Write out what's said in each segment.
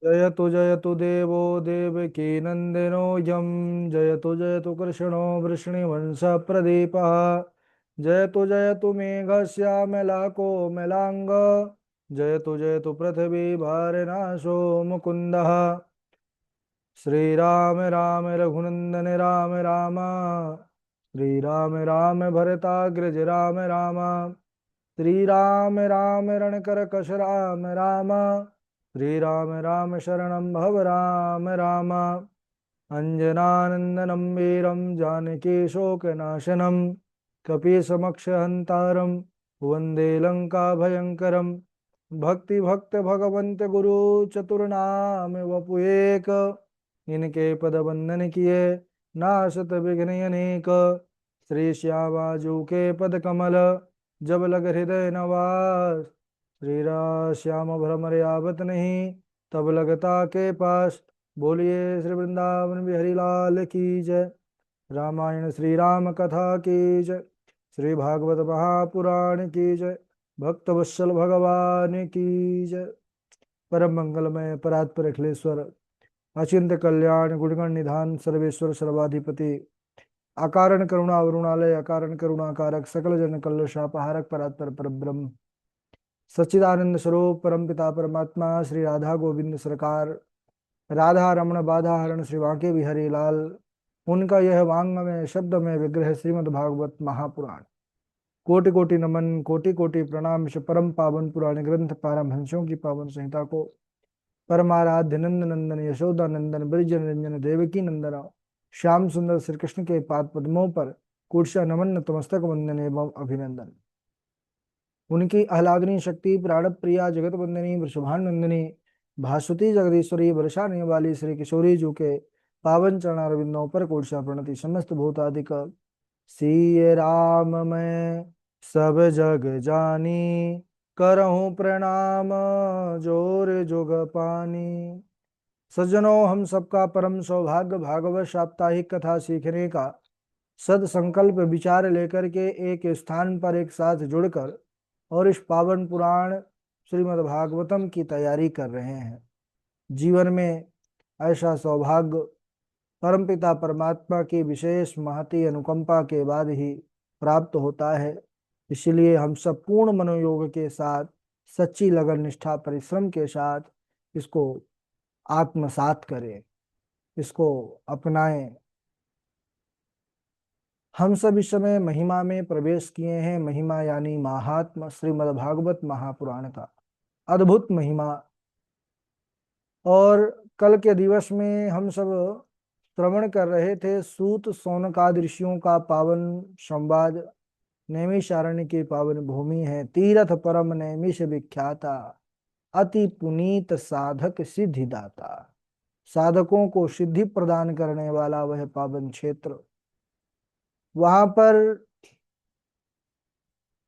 जयतु देवो देवकी नंदनो यम। जयतु कृष्णो वृष्णिवंश प्रदीपः। जयतु मेघश्यामलाको मलांग। जयतु पृथ्वी भारनाशो मुकुंदः। श्रीराम राम रघुनंदन राम राम। श्रीराम राम भरताग्रज राम राम। श्रीराम राम रणकरकश राम राम। श्रीराम राम शरणं भव राम राम। अंजनानंदनं वीरं जानकी शोकनाशनं। कपीसमक्षहन्तारं वन्दे लङ्काभयङ्करम्। भक्ति भक्त भगवंत गुरु चतुर्नाम वपु एक। इनके पद वंदन किए नाशत विघ्न अनेक। श्री श्यामाजू के पद कमल जब लग हृदय नवास। श्री श्याम भ्रमर आवत नहीं तब लगता के पास। बोलिए श्री वृंदावन बिहारी लाल की जय। रामायण श्री राम कथा की जय। श्री भागवत महापुराण की जय। भक्त वत्सल भगवान की जय। परम मंगलमय परात्पर अखिलेश्वर अचिंत कल्याण गुणगण निधान सर्वेश्वर सर्वाधिपति अकारण करुणा वरुणालय अकारण करुणाकारक सकल जन कल्लशापहारक परात्पर परब्रह्म सच्चिदानंद स्वरूप परम पिता परमात्मा श्री राधा गोविंद सरकार राधा रमण बाधा हरण श्री वांके बिहारी लाल उनका यह वांग में शब्द में विग्रह श्रीमद् भागवत महापुराण। कोटि कोटि नमन कोटि कोटि प्रणाम। इस परम पावन पुराण ग्रंथ पारमहंसों की पावन संहिता को परमाराध्य नंद नंदन यशोदा नंदन ब्रज निरंजन देवकी नंदन श्याम सुंदर श्री कृष्ण के पाद पद्मों पर कुर्शा नमन नतमस्तक वंदन एवं अभिनंदन। उनकी आह्लादनी शक्ति प्राण प्रिया जगत वंदनी वृषभानंदिनी भास्वती जगदीश्वरी बरसाने वाली श्री किशोरी जू के पावन चरणारविंदों पर कोटि प्रणति। समस्त भूतादिक सिय राम मैं सब जग जानी करहूं प्रणाम जोर जुग पानी। सज्जनों, हम सबका परम सौभाग्य भागवत साप्ताहिक कथा सीखने का सद संकल्प विचार लेकर के एक स्थान पर एक साथ जुड़कर और इस पावन पुराण श्रीमद् भागवतम की तैयारी कर रहे हैं। जीवन में ऐसा सौभाग्य परमपिता परमात्मा की विशेष महती अनुकंपा के बाद ही प्राप्त होता है। इसलिए हम सब पूर्ण मनोयोग के साथ सच्ची लगन निष्ठा परिश्रम के साथ इसको आत्मसात करें, इसको अपनाएं। हम सब इस समय महिमा में प्रवेश किए हैं। महिमा यानी महात्मा श्रीमद् भागवत महापुराण का अद्भुत महिमा। और कल के दिवस में हम सब श्रवण कर रहे थे सूत सौनकादि ऋषियों का पावन संवाद। नैमिषारण्य की पावन भूमि है, तीर्थ परम नैमिष विख्याता, अति पुनीत साधक सिद्धिदाता। साधकों को सिद्धि प्रदान करने वाला वह पावन क्षेत्र। वहां पर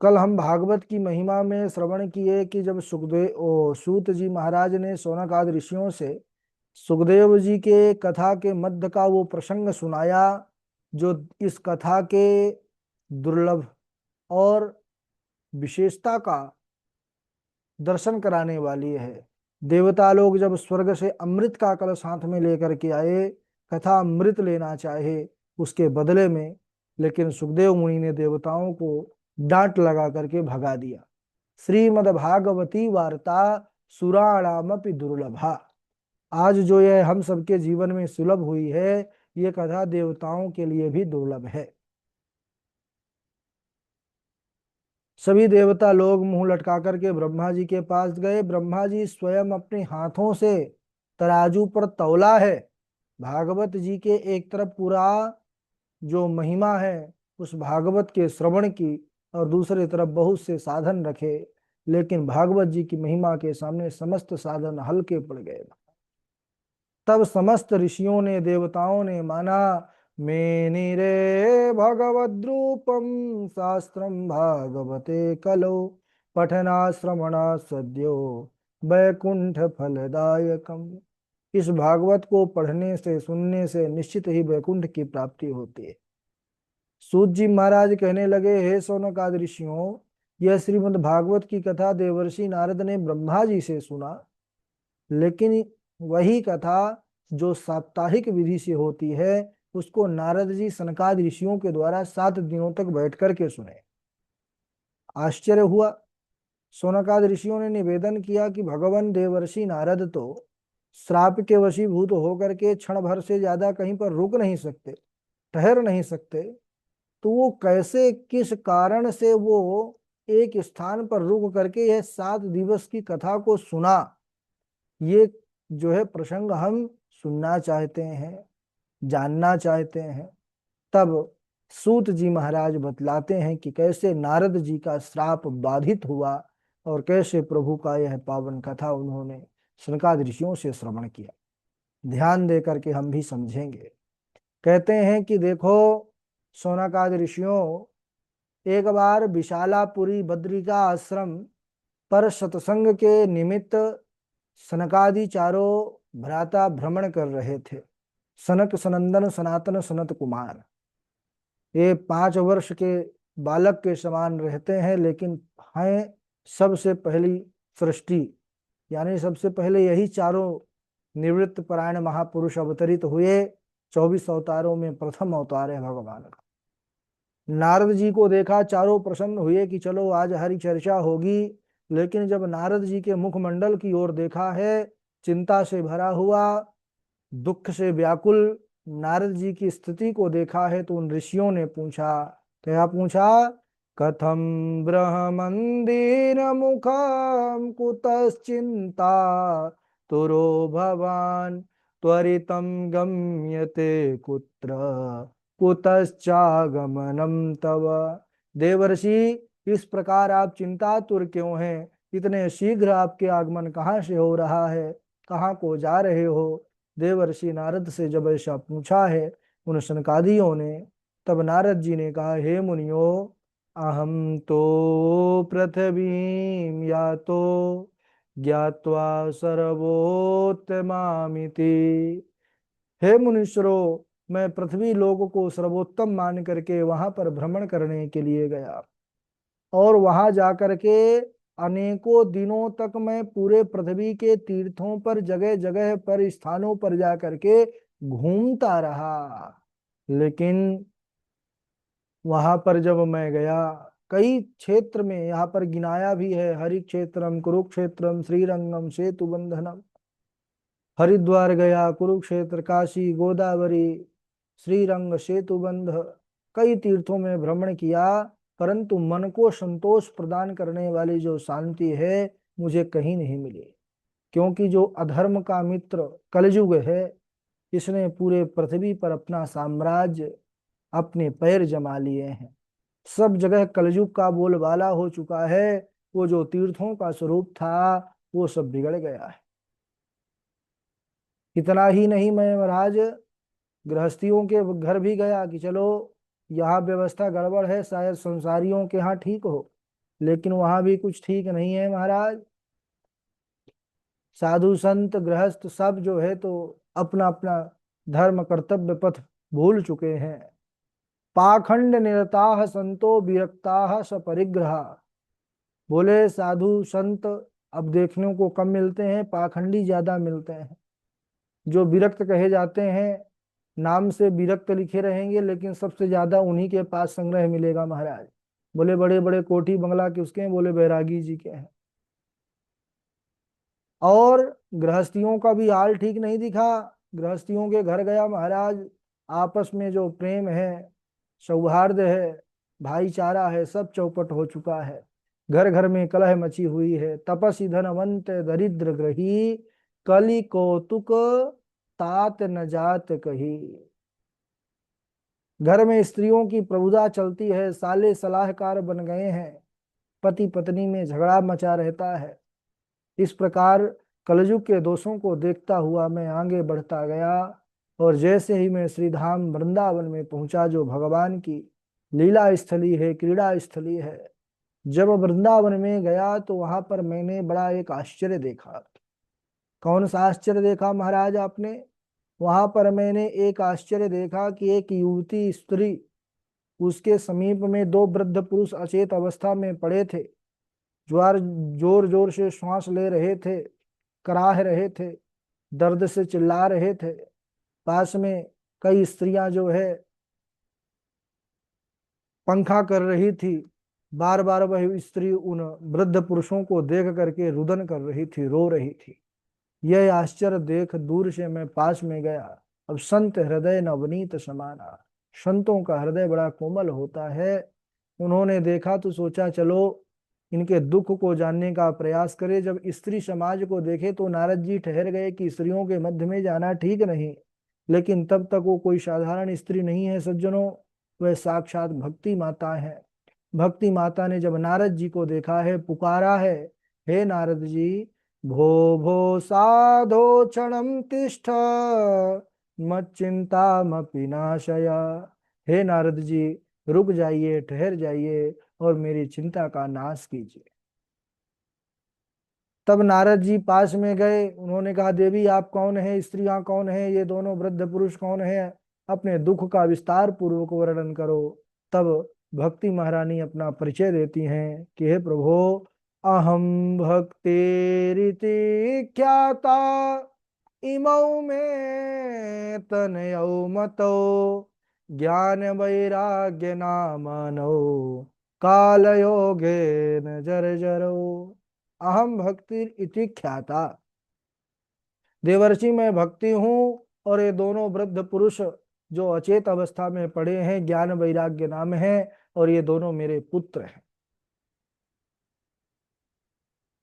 कल हम भागवत की महिमा में श्रवण किए कि जब सूत जी महाराज ने शौनक आदि ऋषियों से सुखदेव जी के कथा के मध्य का वो प्रसंग सुनाया जो इस कथा के दुर्लभ और विशेषता का दर्शन कराने वाली है। देवता लोग जब स्वर्ग से अमृत का कलश हाथ में लेकर के आए, कथा अमृत लेना चाहे उसके बदले में, लेकिन सुखदेव मुनि ने देवताओं को डांट लगा करके भगा दिया। श्रीमद् भागवती वार्ता सुराणामपि दुर्लभा। आज जो यह हम सबके जीवन में सुलभ हुई है, ये कथा देवताओं के लिए भी दुर्लभ है। सभी देवता लोग मुंह लटका करके ब्रह्मा जी के पास गए। ब्रह्मा जी स्वयं अपने हाथों से तराजू पर तौला है। भागवत जी के एक तरफ पूरा जो महिमा है उस भागवत के श्रवण की, और दूसरी तरफ बहुत से साधन रखे, लेकिन भागवत जी की महिमा के सामने समस्त साधन हल्के पड़ गए। तब समस्त ऋषियों ने देवताओं ने माना, मेनिरे भगवद्रूपम शास्त्रम भागवते कलो पठना श्रवणा सद्यो वैकुंठ फलदायकम। इस भागवत को पढ़ने से सुनने से निश्चित ही वैकुंठ की प्राप्ति होती है। सूत जी महाराज कहने लगे, हे शौनक आदि ऋषियों, यह श्रीमद् भागवत की कथा देवर्षि नारद ने ब्रह्मा जी से सुना, लेकिन वही कथा जो साप्ताहिक विधि से होती है उसको नारद जी सनकादि ऋषियों के द्वारा 7 दिनों तक बैठ कर के सुने। आश्चर्य हुआ। सौनकादि ऋषियों ने निवेदन किया कि भगवान देवर्षि नारद तो श्राप के वशीभूत होकर के क्षण भर से ज्यादा कहीं पर रुक नहीं सकते, ठहर नहीं सकते, तो वो कैसे, किस कारण से वो एक स्थान पर रुक करके यह 7 दिवस की कथा को सुना, ये जो है प्रसंग हम सुनना चाहते हैं, जानना चाहते हैं। तब सूत जी महाराज बतलाते हैं कि कैसे नारद जी का श्राप बाधित हुआ और कैसे प्रभु का यह पावन कथा उन्होंने सनकादि ऋषियों से श्रवण किया। ध्यान दे करके हम भी समझेंगे। कहते हैं कि देखो सौनकादि ऋषियों, एक बार विशालापुरी बद्रिका आश्रम पर सत्संग के निमित्त सनकादि चारों भ्राता भ्रमण कर रहे थे। सनक सनंदन सनातन सनत कुमार, ये 5 वर्ष के बालक के समान रहते हैं, लेकिन हैं सबसे पहली सृष्टि, यानी सबसे पहले यही चारों निवृत्त परायण महापुरुष अवतरित हुए। 24 अवतारों में प्रथम अवतार है भगवान का। नारद जी को देखा, चारों प्रसन्न हुए कि चलो आज हरि चर्चा होगी। लेकिन जब नारद जी के मुखमंडल की ओर देखा है, चिंता से भरा हुआ, दुख से व्याकुल नारद जी की स्थिति को देखा है, तो उन ऋषियों ने पूछा। क्या पूछा? कथम ब्रह्मंदीन मुखम कुतश्चिंता तुरो भवान त्वरितम गम्यते कुत्र कुतश्चागमनम तव। देवर्षि, इस प्रकार आप चिंतातुर क्यों हैं? इतने शीघ्र आपके आगमन कहाँ से हो रहा है? कहाँ को जा रहे हो? देवर्षि नारद से जब ऐसा पूछा है उन सनकादियों ने, तब नारद जी ने कहा, हे मुनियो, अहम तो पृथ्वीं यातो ज्ञात्वा सर्वोत्तमामिति। हे मुनीश्वरों, मैं पृथ्वी लोक को सर्वोत्तम मान करके वहां पर भ्रमण करने के लिए गया, और वहां जाकर के अनेकों दिनों तक मैं पूरे पृथ्वी के तीर्थों पर, जगह जगह पर, स्थानों पर जाकर के घूमता रहा। लेकिन वहां पर जब मैं गया, कई क्षेत्र में यहाँ पर गिनाया भी है, हरि क्षेत्रम कुरुक्षेत्रम श्रीरंगम सेतु बंधनम। हरिद्वार गया, कुरुक्षेत्र, काशी, गोदावरी, श्रीरंग, सेतुबंध, कई तीर्थों में भ्रमण किया, परंतु मन को संतोष प्रदान करने वाली जो शांति है मुझे कहीं नहीं मिली। क्योंकि जो अधर्म का मित्र कलयुग है, इसने पूरे पृथ्वी पर अपना साम्राज्य, अपने पैर जमा लिए हैं। सब जगह कलयुग का बोलबाला हो चुका है। वो जो तीर्थों का स्वरूप था वो सब बिगड़ गया है। इतना ही नहीं, मैं महाराज गृहस्थियों के घर भी गया कि चलो यहाँ व्यवस्था गड़बड़ है, शायद संसारियों के यहाँ ठीक हो, लेकिन वहां भी कुछ ठीक नहीं है महाराज। साधु संत गृहस्थ सब जो है तो अपना अपना धर्म कर्तव्य पथ भूल चुके हैं। पाखंड निरताः संतो विरक्ताः सपरिग्रहा। बोले साधु संत अब देखने को कम मिलते हैं, पाखंडी ज्यादा मिलते हैं। जो विरक्त कहे जाते हैं, नाम से विरक्त लिखे रहेंगे, लेकिन सबसे ज्यादा उन्हीं के पास संग्रह मिलेगा महाराज। बोले बड़े बड़े कोठी बंगला किसके हैं? बोले बैरागी जी के हैं। और गृहस्थियों का भी हाल ठीक नहीं दिखा। गृहस्थियों के घर गया महाराज, आपस में जो प्रेम है, सौहार्द है, भाईचारा है, सब चौपट हो चुका है। घर घर में कलह मची हुई है। तपस्वी धनवंत दरिद्र ग्रही, कलि कौतुक तात न जात कही। घर में स्त्रियों की प्रभुता चलती है, साले सलाहकार बन गए हैं, पति पत्नी में झगड़ा मचा रहता है। इस प्रकार कलयुग के दोषों को देखता हुआ मैं आगे बढ़ता गया, और जैसे ही मैं श्री धाम वृंदावन में पहुंचा, जो भगवान की लीला स्थली है, क्रीड़ा स्थली है, जब वृंदावन में गया तो वहां पर मैंने बड़ा एक आश्चर्य देखा। कौन सा आश्चर्य देखा महाराज आपने? वहां पर मैंने एक आश्चर्य देखा कि एक युवती स्त्री, उसके समीप में 2 वृद्ध पुरुष अचेत अवस्था में पड़े थे। ज्वार जोर जोर से श्वास ले रहे थे, कराह रहे थे। दर्द से चिल्ला रहे थे। पास में कई स्त्रियां जो है पंखा कर रही थी। बार बार वह स्त्री उन वृद्ध पुरुषों को देख करके रुदन कर रही थी, रो रही थी। यह आश्चर्य देख दूर से मैं पास में गया। अब संत हृदय नवनीत समाना, संतों का हृदय बड़ा कोमल होता है। उन्होंने देखा तो सोचा चलो इनके दुख को जानने का प्रयास करे। जब स्त्री समाज को देखे तो नारद जी ठहर गए कि स्त्रियों के मध्य में जाना ठीक नहीं। लेकिन तब तक वो कोई साधारण स्त्री नहीं है सज्जनों, वह साक्षात भक्ति माता है। भक्ति माता ने जब नारद जी को देखा है, पुकारा है, हे नारद जी, भो भो साधो क्षणम तिष्ठ मच्चिंतामपि नाशय। हे नारद जी, रुक जाइए, ठहर जाइए और मेरी चिंता का नाश कीजिए। तब नारद जी पास में गए। उन्होंने कहा, देवी आप कौन है, स्त्रियां कौन है, ये दोनों वृद्ध पुरुष कौन है, अपने दुख का विस्तार पूर्वक वर्णन करो। तब भक्ति महारानी अपना परिचय देती हैं कि हे प्रभो, अहम भक्तेरिति ख्याता इमौ में तनयौ मतो ज्ञान वैराग्य नामनो कालयोगेन जर्जरो। अहम भक्ति इति ख्याता, देवर्षि मैं भक्ति हूँ। और ये दोनों वृद्ध पुरुष जो अचेत अवस्था में पड़े हैं, ज्ञान वैराग्य नाम है, और ये दोनों मेरे पुत्र हैं।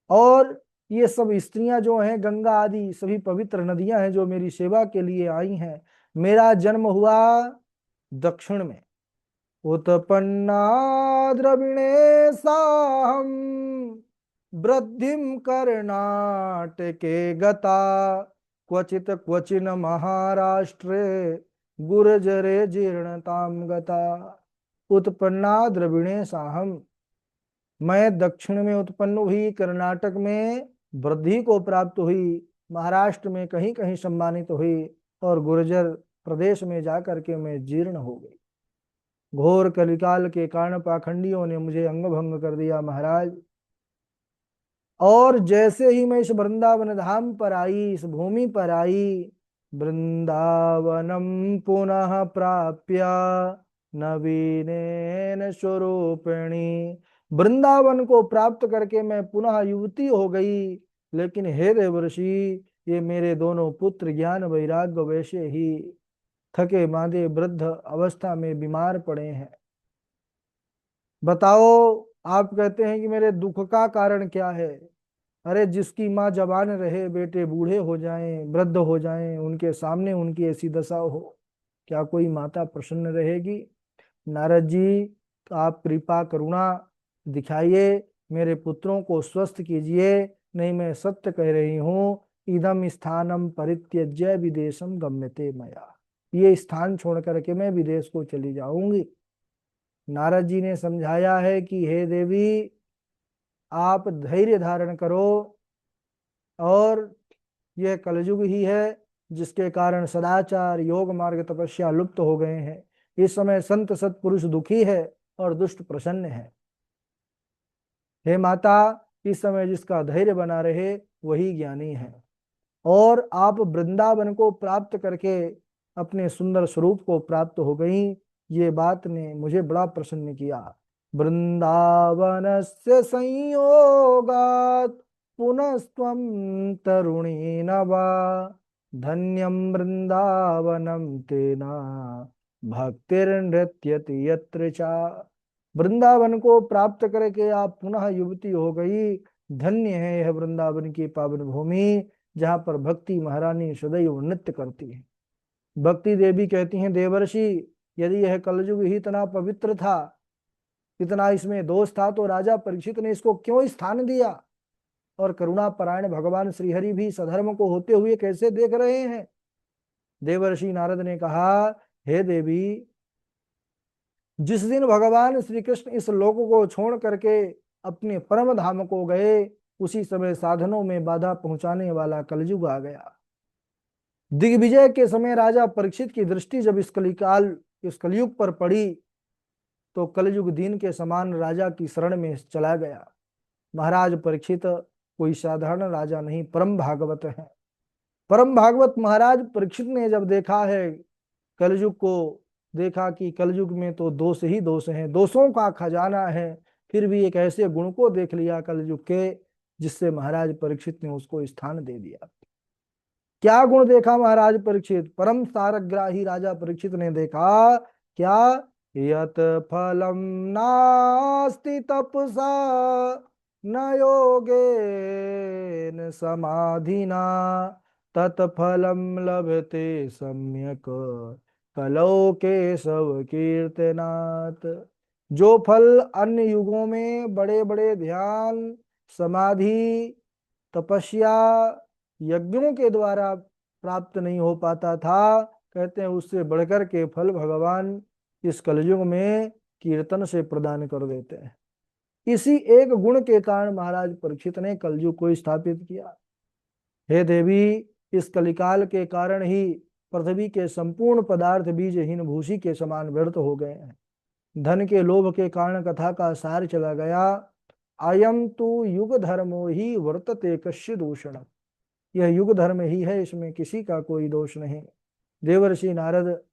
और ये सब स्त्रियां जो हैं, गंगा आदि सभी पवित्र नदियां हैं जो मेरी सेवा के लिए आई हैं। मेरा जन्म हुआ दक्षिण में, उत्पन्ना द्रविणे साहम वृद्धिम कर्नाटके गता क्वचित क्वचिन महाराष्ट्रे गुर्जरे जीर्णताम गता। उत्पन्ना द्रविणे साहम, मैं दक्षिण में उत्पन्न हुई, कर्नाटक में वृद्धि को प्राप्त हुई, महाराष्ट्र में कहीं कहीं सम्मानित हुई, और गुर्जर प्रदेश में जाकर के मैं जीर्ण हो गई। घोर कलिकाल के कारण पाखंडियों ने मुझे अंग भंग कर दिया महाराज। और जैसे ही मैं इस वृंदावन धाम पर आई, इस भूमि पर आई, वृंदावनम पुनः प्राप्य नवीनेन स्वरूपिणी, वृंदावन को प्राप्त करके मैं पुनः युवती हो गई। लेकिन हे देवर्षि, ये मेरे दोनों पुत्र ज्ञान वैराग्य वैसे ही थके मांदे वृद्ध अवस्था में बीमार पड़े हैं। बताओ, आप कहते हैं कि मेरे दुख का कारण क्या है। अरे जिसकी माँ जवान रहे, बेटे बूढ़े हो जाएं, वृद्ध हो जाएं, उनके सामने उनकी ऐसी दशा हो, क्या कोई माता प्रसन्न रहेगी। नारद जी, तो आप कृपा करुणा दिखाइए, मेरे पुत्रों को स्वस्थ कीजिए, नहीं मैं सत्य कह रही हूँ, इदम स्थानम परित्यज्य विदेशम गम्यते मया, ये स्थान छोड़ करके मैं विदेश को चली जाऊंगी। नारद जी ने समझाया है कि हे देवी, आप धैर्य धारण करो, और यह कलयुग ही है जिसके कारण सदाचार योग मार्ग तपस्या लुप्त हो गए हैं। इस समय संत सत्पुरुष दुखी है और दुष्ट प्रसन्न है। हे माता, इस समय जिसका धैर्य बना रहे वही ज्ञानी है। और आप वृंदावन को प्राप्त करके अपने सुंदर स्वरूप को प्राप्त हो गई, ये बात ने मुझे बड़ा प्रसन्न किया। वृंदावन से संयोगात पुनस्त्वं तरुणी नवा, धन्यम वृंदावनम तेना भक्तिर्नृत्यति यत्र चा। वृंदावन को प्राप्त करके आप पुनः युवती हो गई, धन्य है यह वृंदावन की पावन भूमि, जहाँ पर भक्ति महारानी सदैव नृत्य करती है। भक्ति देवी कहती हैं, देवर्षि, यदि यह कलयुग ही इतना पवित्र था, इतना इसमें दोष था, तो राजा परीक्षित ने इसको क्यों स्थान दिया। और करुणा परायण भगवान श्रीहरि भी सधर्म को होते हुए कैसे देख रहे हैं। देवर्षि नारद ने कहा, हे देवी, जिस दिन भगवान श्री कृष्ण इस लोक को छोड़ करके अपने परम धाम को गए, उसी समय साधनों में बाधा पहुंचाने वाला कलयुग आ गया। दिग्विजय के समय राजा परीक्षित की दृष्टि जब इस कलयुग पर पड़ी, तो कलयुग दीन के समान राजा की शरण में चला गया। महाराज परीक्षित कोई साधारण राजा नहीं, परम भागवत है। परम भागवत महाराज परीक्षित ने जब देखा है कलयुग को, देखा कि कलयुग में तो दोष ही दोष हैं, दोषों का खजाना है, फिर भी एक ऐसे गुण को देख लिया कलयुग के जिससे महाराज परीक्षित ने उसको स्थान दे दिया। क्या गुण देखा महाराज परीक्षित? परम सारग्राही राजा परीक्षित ने देखा क्या? यत फलम नास्ति तपसा न योगेन समाधिना तत्फलम लभते सम्यक कलौ केशव कीर्तनात्। जो फल अन्य युगों में बड़े बड़े ध्यान, समाधि, तपस्या, यज्ञों के द्वारा प्राप्त नहीं हो पाता था, कहते हैं उससे बढ़कर के फल भगवान इस कलयुग में कीर्तन से प्रदान कर देते हैं। इसी एक गुण के कारण महाराज परीक्षित ने कलयुग को स्थापित किया। हे देवी, इस कलिकाल के कारण ही पृथ्वी के संपूर्ण पदार्थ बीजहीन भूसी के समान व्यर्थ हो गए हैं। धन के लोभ के कारण कथा का सार चला गया। अयम तो युग धर्मो ही वर्तते कश्य दूषण। यह युग धर्म ही है, इसमें किसी का कोई दोष नहीं। देवर्षि नारद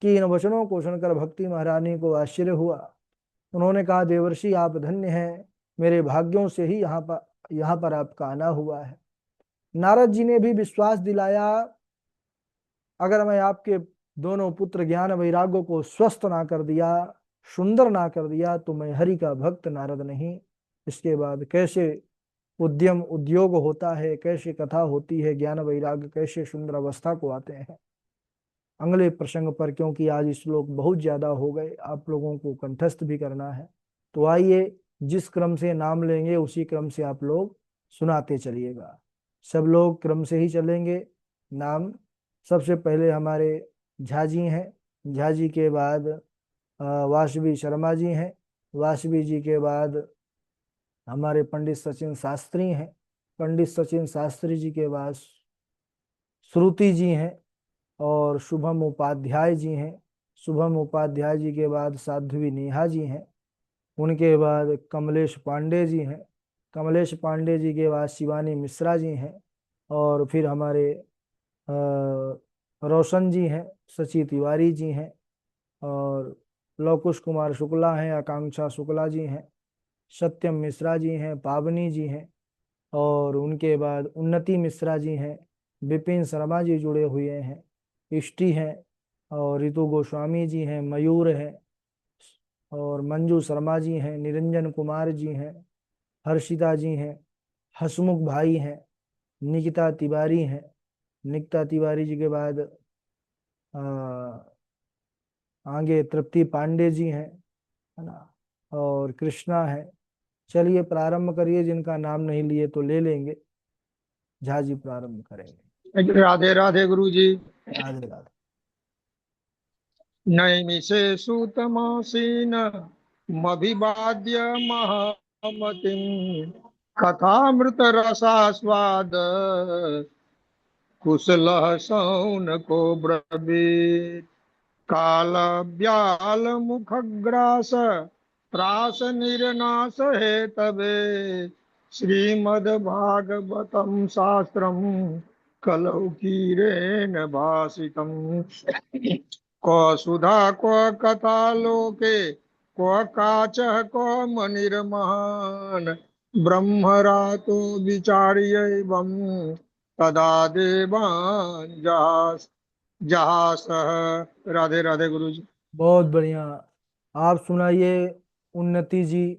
की इन वचनों को सुनकर भक्ति महारानी को आश्चर्य हुआ। उन्होंने कहा, देवर्षि आप धन्य हैं, मेरे भाग्यों से ही यहाँ पर आपका आना हुआ है। नारद जी ने भी विश्वास दिलाया, अगर मैं आपके दोनों पुत्र ज्ञान वैराग्य को स्वस्थ ना कर दिया, सुंदर ना कर दिया, तो मैं हरि का भक्त नारद नहीं। इसके बाद कैसे उद्यम उद्योग होता है, कैसे कथा होती है, ज्ञान वैराग्य कैसे सुंदर अवस्था को आते हैं अगले प्रसंग पर, क्योंकि आज श्लोक बहुत ज्यादा हो गए, आप लोगों को कंठस्थ भी करना है। तो आइए, जिस क्रम से नाम लेंगे उसी क्रम से आप लोग सुनाते चलिएगा। सब लोग क्रम से ही चलेंगे। नाम सबसे पहले हमारे झा जी हैं, झा जी के बाद वासवी शर्मा जी हैं, वासवी जी के बाद हमारे पंडित सचिन शास्त्री हैं, पंडित सचिन शास्त्री जी के बाद श्रुति जी हैं, और शुभम उपाध्याय जी हैं, शुभम उपाध्याय जी के बाद साध्वी नेहा जी हैं, उनके बाद कमलेश पांडे जी हैं, कमलेश पांडे जी के बाद शिवानी मिश्रा जी हैं, और फिर हमारे रोशन जी हैं, सची तिवारी जी हैं, और लवकुश कुमार शुक्ला हैं, आकांक्षा शुक्ला जी हैं, सत्यम मिश्रा जी हैं, पावनी जी हैं, और उनके बाद उन्नति मिश्रा जी हैं, विपिन शर्मा जी जुड़े हुए हैं, इष्टि हैं, और रितु गोस्वामी जी हैं, मयूर हैं, और मंजू शर्मा जी हैं, निरंजन कुमार जी हैं, हर्षिता जी हैं, हसमुख भाई हैं, निकिता तिवारी हैं, निकिता तिवारी जी के बाद आगे तृप्ति पांडे जी हैं, है ना, और कृष्णा है। चलिए प्रारंभ करिए, जिनका नाम नहीं लिए तो ले लेंगे। झा जी प्रारंभ करेंगे। राधे राधे गुरु जी। राधे राधे। नैमिषे सूतमासीन मभिवाद्य महामतिं कथामृत रसास्वाद कुशलः शौनको ब्रवीत् काल व्याल मुखग्रास त्रास निर्नाश हेतवे श्रीमद्भागवतं शास्त्रं कलौ कीरेण भासितम् क्व सुधा क्व कथा लोके क्व काचः क्व मनिर्महान् ब्रह्मरातो विचार्यैवं तदा देवान् जहासः। राधे राधे गुरु जी। बहुत बढ़िया। आप सुनाइए उन्नति जी,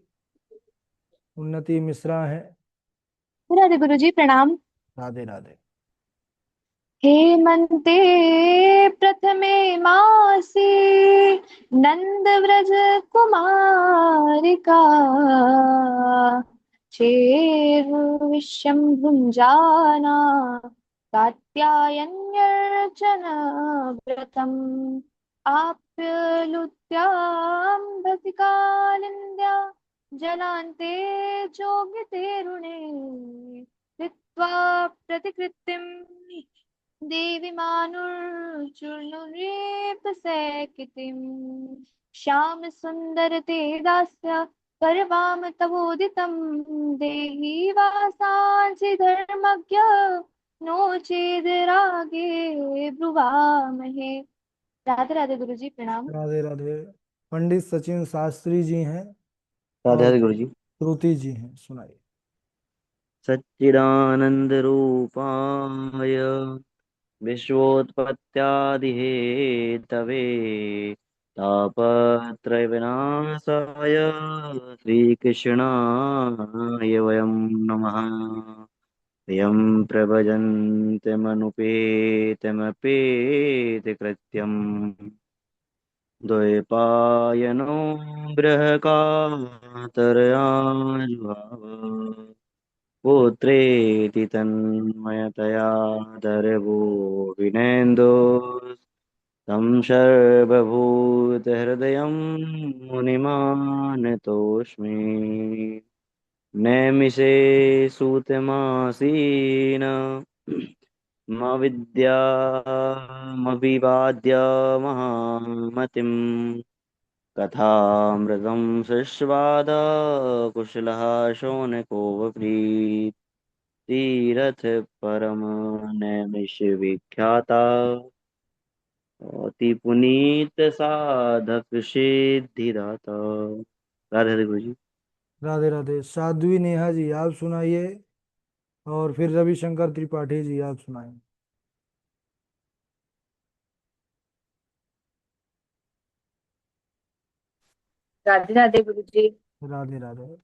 उन्नति मिश्रा है। राधे गुरु जी प्रणाम। राधे राधे। हेमन्ते प्रथमे मासि नंद व्रज कुमारिका चेरुविश्यं भुञ्जाना कात्यायन्यर्चन व्रतम् आप्यलुत्यां भसिकालिन्द्या जलान्ते चोभितेरुणे कृत्वा प्रतिकृतिम् देवी मानुर्चूर्णुरेपसैकितिम् श्याम सुंदर ते दास्य करवाम तवोदितं देहि वासांसि धर्मज्ञ नो चेद रागे ब्रुवामहे। राधे राधे गुरु जी, प्रणाम। राधे राधे। पंडित सचिन शास्त्री जी हैं राधे और राधे गुरु जी। श्रुति जी हैं, सुनाइए। सच्चिदानंद रूपाय विश्वोत्पत्त्यादिहेतवे तापत्रय विनाशाय श्रीकृष्णाय वयं नमः। यं प्रभजन्तमनुपेतमपेतकृत्यम् द्वैपायनो बृहकातरयाजुहाव पुत्रेति तन्मयतया दर्वो विनेन्दो तं सर्वभूतहृदयं मुनिमानतोऽस्मि। नैमिषे सूतमासीन मविद्यामविवाद्य महामतिम् कथामृतं सृष्वाद कुशलः शौनको वप्रीत् तीरथ परम नैमिषविख्याता अति पुनीत साधक सिद्धिदाता। राधे राधे गुरु जी। राधे राधे। साध्वी नेहा जी आप सुनाइए, और फिर रविशंकर त्रिपाठी जी आप सुनाइए। राधे राधे गुरु जी। राधे राधे।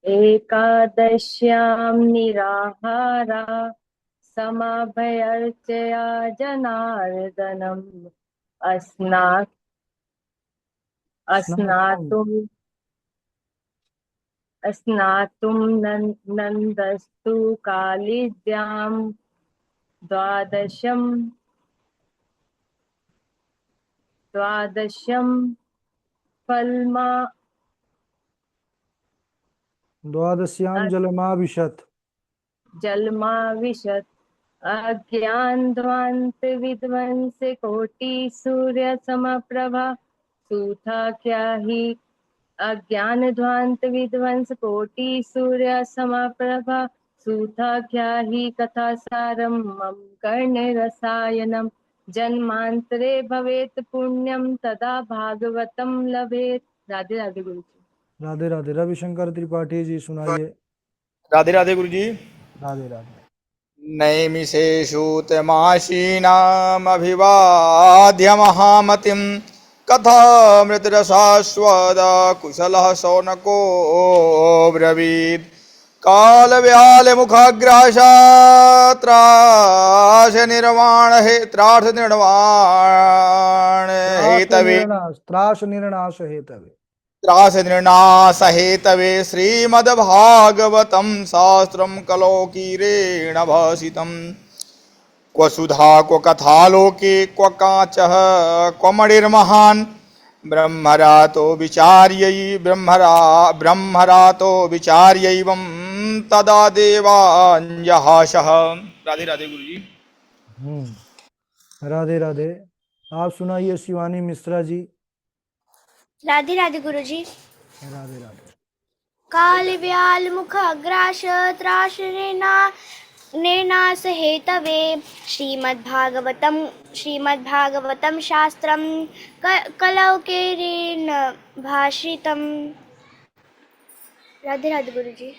एकादश्यां निराहारा समाभयर्चया जनार्दनम् अस्ना स्नातम। अस्नातुम् अस्नातुं नन्दस्तु कालिद्यां द्वादशं द्वादशं फल्मा द्वादश्याम जलमाविशत। जलमाविशत् अज्ञानध्वान्त विध्वंस कोटि सूर्य समप्रभा सूथा ही अज्ञान ध्वांत विध्वंस कोटि सूर्य समप्रभा सूथा ही कथा सारम मम कर्ण रसायनम जन्मांतरे भवेत पुण्यम तदा भागवतम लभेत। राधे राधे गुरु जी। राधे राधे। रविशंकर त्रिपाठी जी सुनाइए। राधे राधे गुरु जी। राधे राधे। नैमिषेषु तमाशीनामभिवाद्य महामतिं कथामृतरसास्वाद कुशलः शौनको ब्रवीत् कालव्यालमुखग्रासात्रास निर्वाण हे त्रास निर्वाण हेतवे त्रास निर्णाश हेतवे। त्रास निर्णासहेतवे श्रीमद्भागवतं शास्त्रं कलौकीरेण भासितम् क्व सुधा क्व कथालोके क्व काचः क्व मणिर्महान् ब्रह्मरातो विचार्यैवं तदा देवाञ्जहासः। राधे राधे गुरु जी। राधे राधे। आप सुनाइए शिवानी मिश्रा जी। राधे राधे गुरु जी। राधे राधे। काल व्याल मुख अग्राश त्राश निर्नाश हेतवे श्रीमद्भागवतम शास्त्रम कलौकेरेण भाषितम। राधे राधे गुरु जी।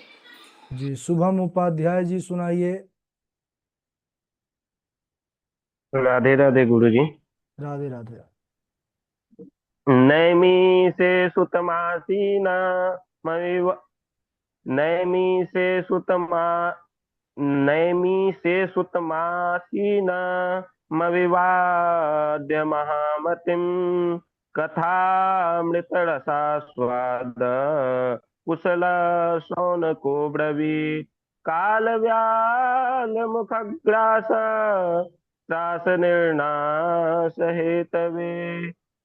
जी शुभम उपाध्याय जी सुनाइए। राधे राधे गुरु जी। राधे राधे। नैमी से सुतमासीना मविव नैमी से सुतमा नैमी से सुतमासीना मविवाद्य महामतिम कथामृतरसास्वाद कुशल शौनको ब्रवीत् काल व्याल मुखग्रास त्रास निर्नाश हेतवे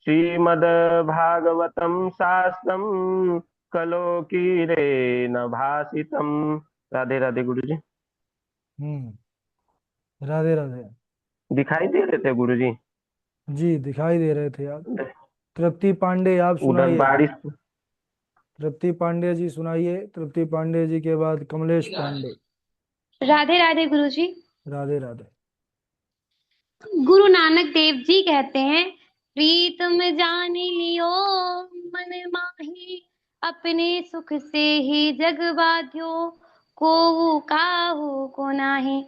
श्रीमद्भागवतं शास्त्रं कलौकीरेण भासितम्। राधे राधे गुरु जी। राधे राधे। दिखाई दे रहे थे गुरु जी? जी दिखाई दे रहे थे आप। तृप्ति पांडे आप उधर सुनाइए। बारिश। तृप्ति पांडे जी सुनाइए। तृप्ति पांडे जी के बाद कमलेश पांडे। राधे राधे गुरु जी। राधे राधे। गुरु नानक देव जी कहते हैं, प्रीतम जान लियो मन माही, अपने सुख से ही जग बाध्यो, को काहू को नाही।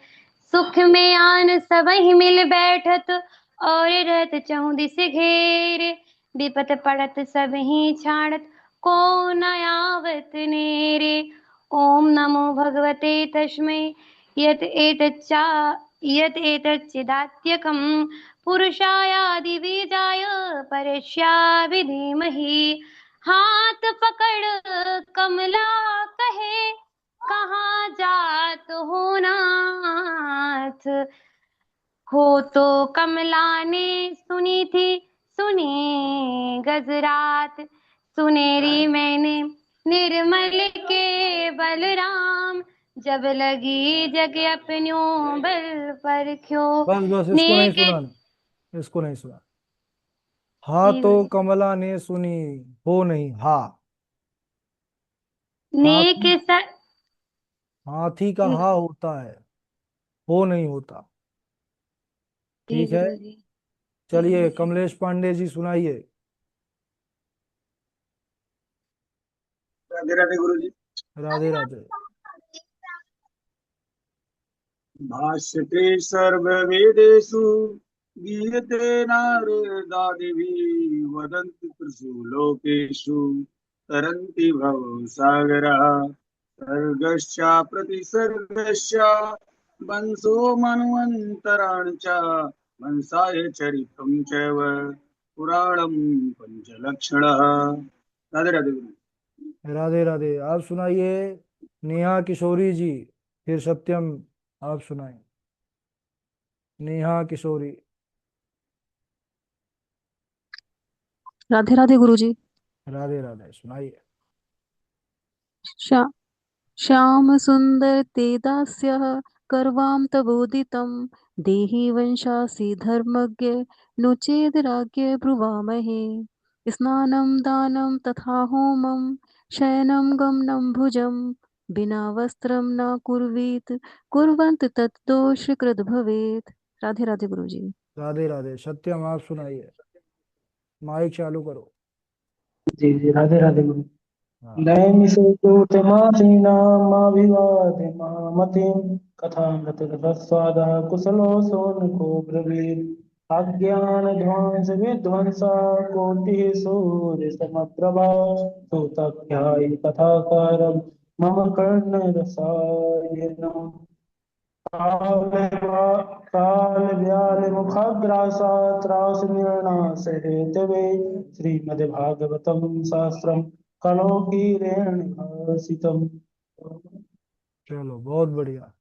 सुख में आन सबहि मिल बैठत, और रहत चहु दिस घेर, विपत पड़त सबहि छाड़त, को न आवत नेरे। ओम नमो भगवते तस्मै यत एतच्चिदात्यकं पुरुषायादिबीजाय परस्यावि धीमहि। हाथ पकड़ कमला कहे, कहाँ जात हो नाथ। हो तो कमला ने सुनी थी, सुनी गजरात, सुनेरी मैंने निर्मल के बलराम, जब लगी जग अपन्यों बल पर क्यों। बस बस, इसको नहीं नेक सुनाना, इसको नहीं सुना। हा जी तो गुरु जी। कमला ने सुनी, हो नहीं हा। नेक हाथी, स हाथी का हा होता है, हो नहीं होता। जी ठीक है, गुरु जी। चलिए कमलेश पांडे जी सुनाइए। राधे राधे गुरु जी। राधे राधे। भाष्यते सर्ववेदेषु गीयते नारदादिभिः वदन्ति त्रिषु लोकेषु तरन्ति भवसागरः सर्गश्च वंशो मन्वन्तराणि च वंशाय चरितं चैव पुराणं पञ्चलक्षणः। राधे राधे गुरु। राधे राधे। आप सुनाइए नेहा किशोरी जी, फिर सत्यम आप सुनाए। नेहा किशोरी। राधे राधे गुरुजी। राधे राधे सुनाइए। श्या श्याम सुंदर ते दास्यः करवाम तबोदितं देहि वंशासि धर्मज्ञ नो चेद राज्ञ ब्रुवामहे स्नानं दानं तथा होमं शयनं गमनं भुजं बिना वस्त्रं न कुर्वीत कुर्वन्त तत् दोषकृत भवेत्। राधे राधे गुरुजी। राधे राधे। सत्यम आप सुनाइए, माइक चालू करो। जी जी, राधे राधे गुरु। हाँ। नैमिषेतोतमासीनामाभिवादे महामतिं कथामृतरसस्वादः कुशलो सोनको ब्रवीत् अज्ञानध्वंस विध्वंसा कोटिः सूर्यसमप्रभा सूतख्यायि कथाकारं मम कर्णरसायनम् कालव्यालिमुखग्रासा त्रासनिर्णासहेतवे श्रीमद्भागवतं शास्त्रं कलोकीरेण भासितम्। चलो बहुत बढ़िया।